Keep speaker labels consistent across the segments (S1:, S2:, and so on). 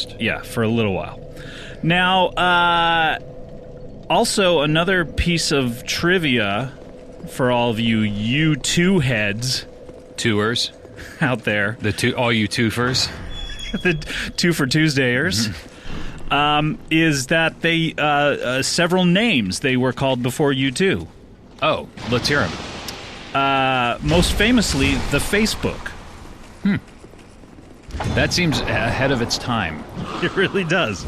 S1: first.
S2: Yeah, for a little while. Now, also another piece of trivia for all of you U2 heads
S1: Tours.
S2: out there,
S1: All you twofers.
S2: the Two for Tuesdayers, is that they several names they were called before U2.
S1: Oh, let's hear them.
S2: Most famously, the Facebook.
S1: That seems ahead of its time.
S2: It really does.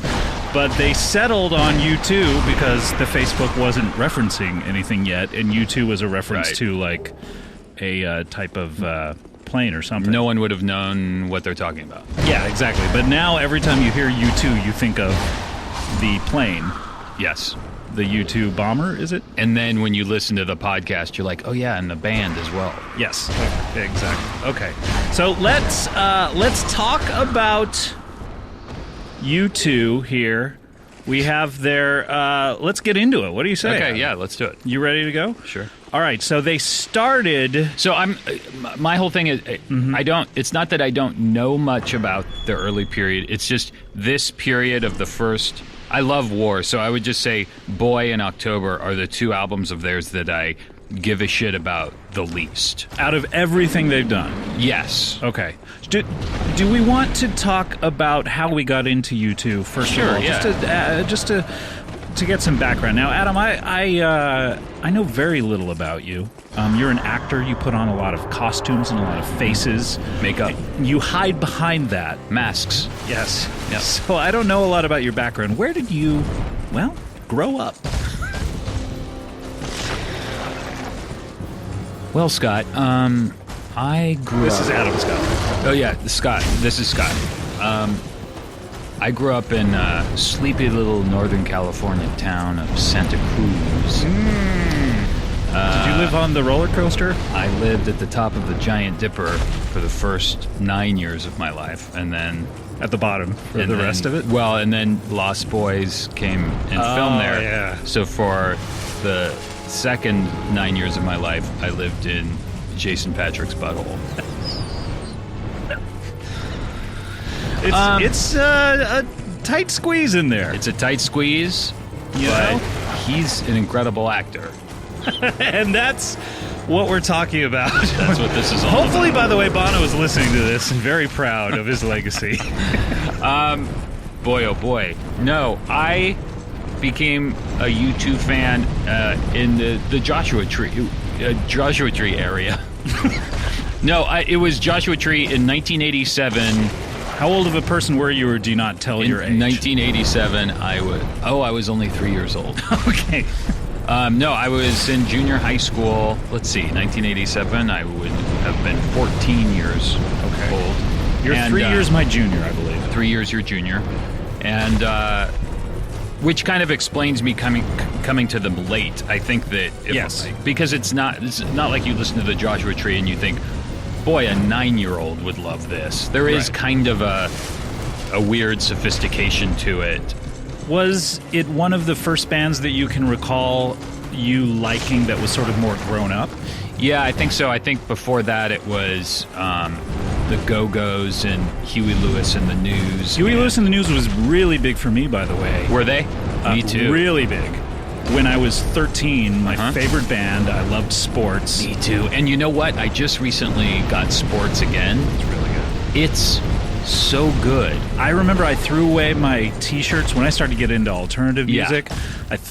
S2: But they settled on U2 because the Facebook wasn't referencing anything yet, and U2 was a reference
S1: Right.
S2: to like a type of plane or something.
S1: No one would have known what they're talking about.
S2: Yeah, exactly. But now every time you hear U2, you think of the plane,
S1: Yes.
S2: the U2 bomber, is it?
S1: And then when you listen to the podcast, you're like, oh yeah, and the band as well.
S2: Yes, exactly. Okay, so let's talk about U2 here. We have their. Let's get into it. What do you say?
S1: Okay, yeah, let's do it.
S2: You ready to go?
S1: Sure.
S2: All right. So they started.
S1: So my whole thing is, it's not that I don't know much about the early period. It's just this period of the first. I love War, so I would just say Boy and October are the two albums of theirs that I give a shit about the least.
S2: Out of everything they've done.
S1: Yes.
S2: Okay. Do we want to talk about how we got into U2 first
S1: Sure,
S2: of all?
S1: yeah.
S2: Just to get some background. Now, Adam, I know very little about you. You're an actor. You put on a lot of costumes and a lot of faces.
S1: Makeup.
S2: You hide behind that.
S1: Masks.
S2: Yes.
S1: Yep.
S2: So I don't know a lot about your background. Where did you, grow up?
S1: Well, Scott, I grew up...
S2: This is Adam Scott.
S1: Oh, yeah, Scott. This is Scott. I grew up in a sleepy little Northern California town of Santa Cruz.
S2: Did you live on the roller coaster?
S1: I lived at the top of the Giant Dipper for the first 9 years of my life, and then...
S2: At the bottom for the rest of it?
S1: Well, and then Lost Boys came and filmed there.
S2: Yeah.
S1: So for the second 9 years of my life, I lived in Jason Patrick's butthole.
S2: It's a tight squeeze in there.
S1: It's a tight squeeze,
S2: You
S1: but
S2: know?
S1: he's an incredible actor.
S2: And that's what we're talking about.
S1: That's what this is all
S2: Hopefully, by the way, Bono is listening to this and very proud of his legacy.
S1: Boy, oh boy. No, I became a U2 fan in the Joshua Tree area. No, it was Joshua Tree in 1987.
S2: How old of a person were you, or do you not tell your age?
S1: In 1987, I was only 3 years old.
S2: Okay.
S1: No, I was in junior high school. Let's see, 1987, I would have been 14 years old.
S2: You're 3 years my junior, I believe.
S1: 3 years your junior. And which kind of explains me coming to them late. I think that
S2: Yes.
S1: because it's not like you listen to the Joshua Tree and you think, boy, a 9-year-old would love this. There is
S2: Right.
S1: kind of a weird sophistication to it.
S2: Was it one of the first bands that you can recall you liking that was sort of more grown up?
S1: Yeah, I think so. I think before that it was the Go-Go's and Huey Lewis and the News.
S2: Huey Lewis and the News was really big for me, by the way.
S1: Were they? Me too.
S2: Really big. When I was 13, my favorite band, I loved sports.
S1: Me too. And you know what? I just recently got sports again.
S2: It's really good.
S1: It's so good.
S2: I remember I threw away my T-shirts when I started to get into alternative
S1: Yeah.
S2: music.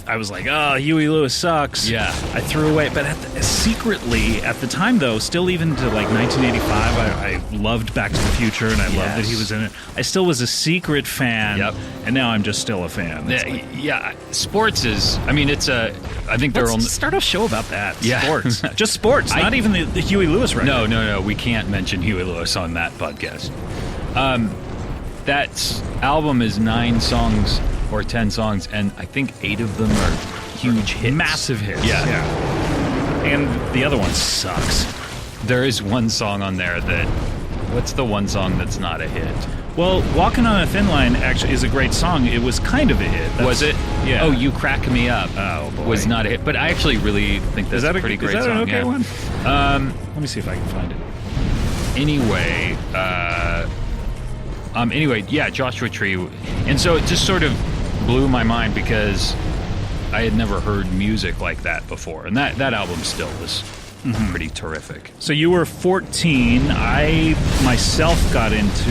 S2: I was like, oh, Huey Lewis sucks.
S1: Yeah.
S2: I threw away. But secretly, at the time, though, still even to like 1985, I loved Back to the Future, and I loved that he was in it. I still was a secret fan.
S1: Yep.
S2: And now I'm just still a fan. It's like,
S1: Yeah, sports is. I mean, it's a. I think they're
S2: let's
S1: only.
S2: start a show about that.
S1: Yeah.
S2: Sports. Just sports, not even the Huey Lewis record.
S1: No. We can't mention Huey Lewis on that podcast. That album is 9 songs or 10 songs, and I think 8 of them are huge hits.
S2: Massive hits.
S1: Yeah.
S2: And the other one sucks.
S1: There is one song on there that. What's the one song that's not a hit?
S2: Well, Walking on a Thin Line actually is a great song. It was kind of a hit.
S1: Was it?
S2: Yeah.
S1: Oh, You Crack Me Up.
S2: Oh, boy.
S1: Was not a hit, but I actually really think that's a pretty great
S2: is that
S1: song.
S2: an okay
S1: yeah.
S2: one? Let me see if I can find it.
S1: Anyway, Anyway, yeah, Joshua Tree. And so it just sort of blew my mind because I had never heard music like that before. And that album still was pretty terrific.
S2: So you were 14. I myself got into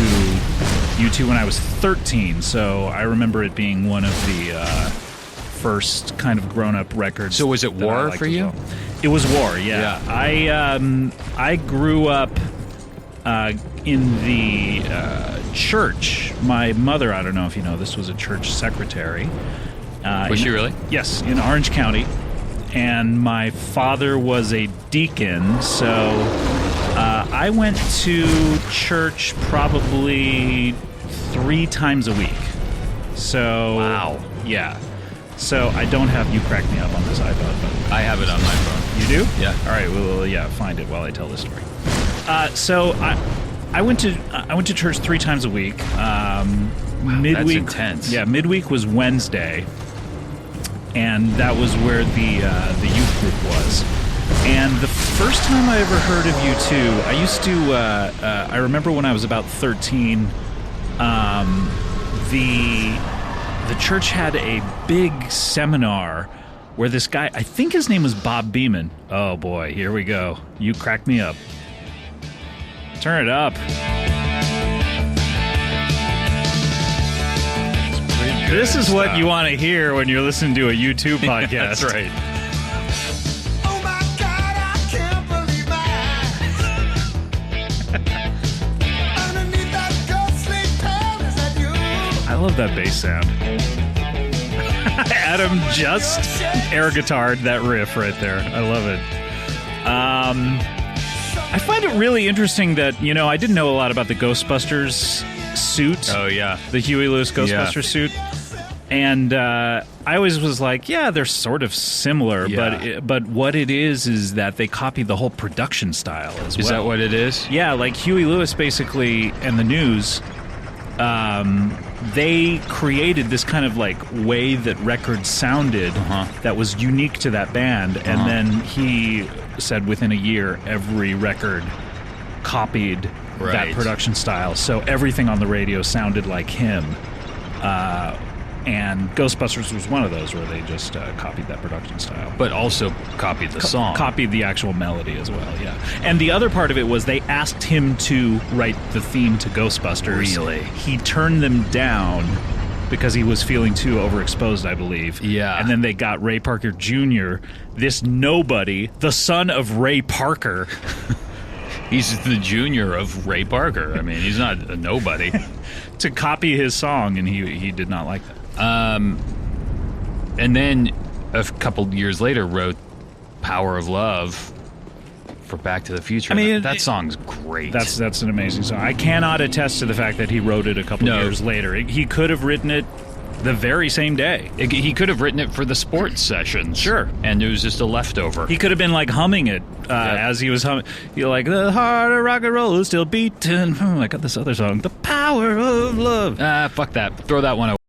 S2: U2 when I was 13, so I remember it being one of the first kind of grown-up records.
S1: So was it
S2: that I
S1: War
S2: liked
S1: for
S2: as
S1: you?
S2: well. It was War, yeah. I grew up in the church. My mother, I don't know if you know, this was a church secretary.
S1: Was she really?
S2: Yes, in Orange County. And my father was a deacon, so I went to church probably 3 times a week. So
S1: Wow.
S2: yeah. So I don't have You Crack Me Up on this iPod, but
S1: I have it on my phone.
S2: you do?
S1: Yeah.
S2: All right. Well, yeah. Find it while I tell this story. So I went to church 3 times a week. Midweek,
S1: that's intense.
S2: Yeah, midweek was Wednesday, and that was where the youth group was. And the first time I ever heard of U2, I used to. I remember when I was about 13. The church had a big seminar where this guy, I think his name was Bob Beeman. Oh boy, here we go. You Crack Me Up. Turn it up. This is what you want to hear when you're listening to a U2 podcast.
S1: That's right.
S3: Oh my God, I can't believe my eyes. Underneath that ghostly tail, is that you?
S2: I love that bass sound. Adam just air guitared that riff right there. I love it. I find it really interesting that, you know, I didn't know a lot about the Ghostbusters suit.
S1: Oh, yeah.
S2: The Huey Lewis Ghostbuster
S1: Yeah.
S2: suit. And I always was like, yeah, they're sort of similar,
S1: Yeah.
S2: but what it is that they copied the whole production style as well.
S1: Is that what it is?
S2: Yeah, like Huey Lewis basically and the News, they created this kind of like way that records sounded that was unique to that band, and then he said within a year every record copied that
S1: Right.
S2: production style, so everything on the radio sounded like him. And Ghostbusters was one of those where they just copied that production style.
S1: But also copied the song.
S2: Copied the actual melody as well, yeah. And the other part of it was they asked him to write the theme to Ghostbusters.
S1: Really?
S2: He turned them down because he was feeling too overexposed, I believe.
S1: Yeah.
S2: And then they got Ray Parker Jr., this nobody, the son of Ray Parker.
S1: He's the junior of Ray Parker. I mean, he's not a nobody.
S2: to copy his song, and he did not like that.
S1: And then a couple years later wrote Power of Love for Back to the Future.
S2: I mean,
S1: that song's great.
S2: That's an amazing song. I cannot attest to the fact that he wrote it a couple
S1: No.
S2: years later. He could have written it the very same day.
S1: He could have written it for the sports sessions.
S2: Sure.
S1: And it was just a leftover.
S2: He could have been like humming it as he was humming. You're like, the heart of rock and roll is still beating. Oh, I got this other song, The Power of Love.
S1: Fuck that. Throw that one away.